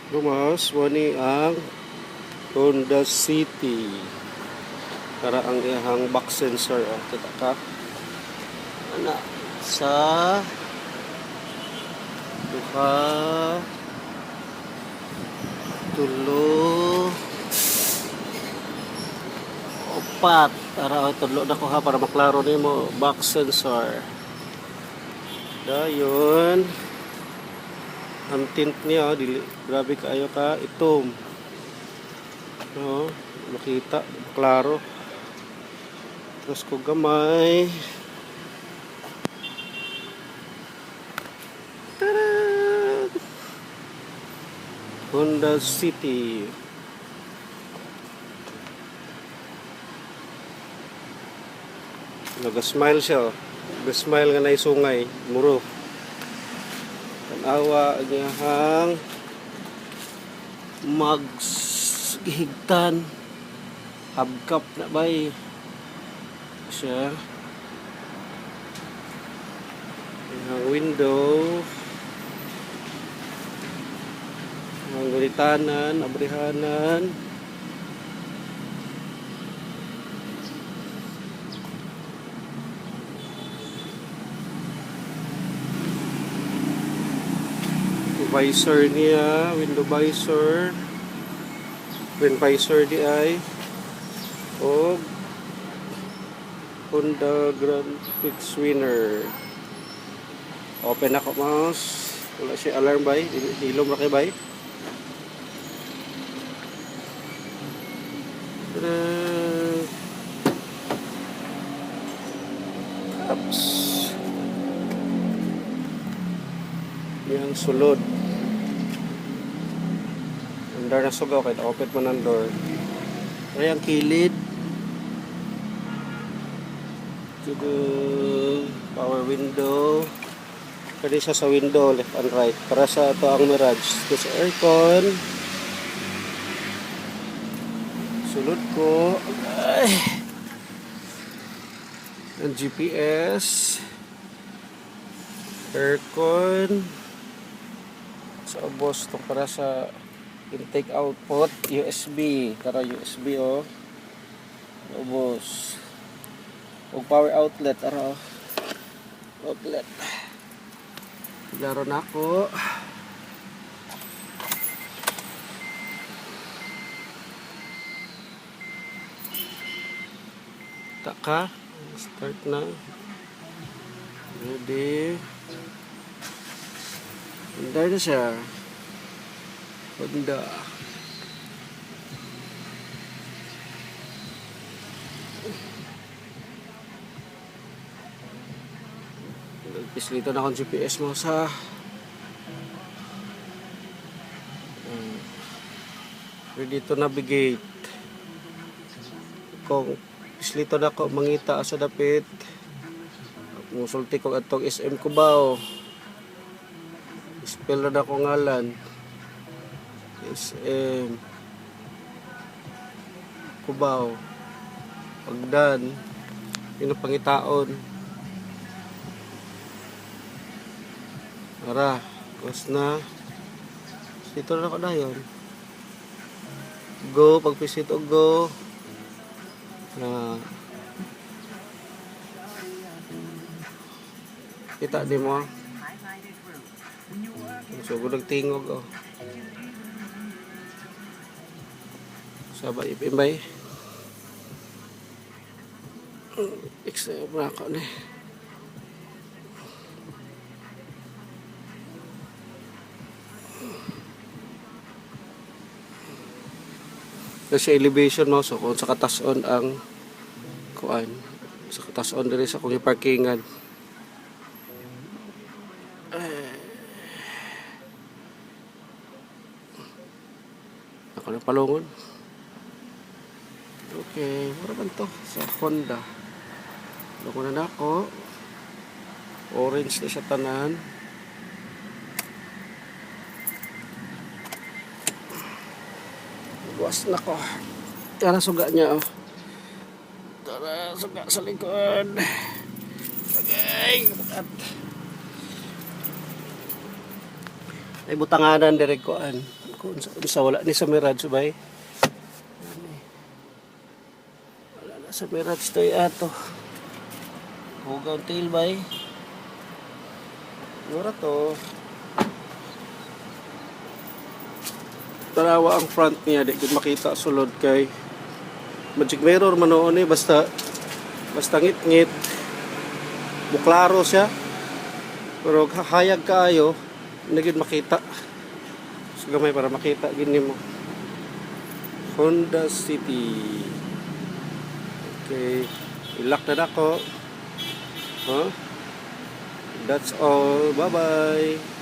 Lumas, wani ang Honda City. Para ang iyang back sensor. Kita ka. Ana, sa duha, tulo, upat. Para tulo na ko ha para maklaro nimo back sensor. Dayon, ang tint niya, grabe kaayo ka, itom. No, makita, klaro. Tapos ko gamay. Tada! Honda City. Nag-smile siya. Nag-smile nga na sungay. Muro. Tanawa niyahang maghigtan. Habkap na bay. Siya. Ang window. Ang gulitanan. Abrihanan. Visor niya, window visor, wind visor di ay, o Honda Grand Prix winner. Open ako mouse, wala siya alarm bay, hilom ra kay bay. Oops. Yan sulod. Andar na sugaw kahit open mo ng door. Ay ang kilid. To the power window. Pwede siya sa window left and right. Para sa ito ang Mirage. Ito sa aircon. Sulod ko. Ay. Ang GPS. Aircon. Sa ubos ito para sa intake output USB para USB ubos o power outlet outlet laro na ako taka start na ready andar na siya Honda. Pislito na akong GPS mo sa ready to navigate. Kung pislito na ako mangita sa dapit. Musulti ko atong SM Cubao. Spell na ako ngalan. SM Cubao Pagdan pinapangitaon ara tapos na dito na ako dayon go pagpisit o go na kita di mo so gudag tingog sabay ipimbay extra brako ni kasi elevation mo so kung sa katason ang kuan sa katason diri sa kung parkingan ako na palungon. Okay, mura man to sa Honda. Loko na ako. Orange na siya tanan. Buwas na ko. Tara suga niya Tara suga sa likod. Bagay. Ay butanganan direk koan. Kung sa wala ni sa Mirage bay. Wala na sa Mirage to ato. Hugaw tail bay. Mura to. Tarawa ang front niya, di gud makita sulod kay magic mirror man noon basta ngit-ngit. Buklaro siya. Pero hayag kaayo, na gid makita. So gamay para makita gini mo. Honda City. Okay, ilak na nako. Huh? That's all. Bye-bye.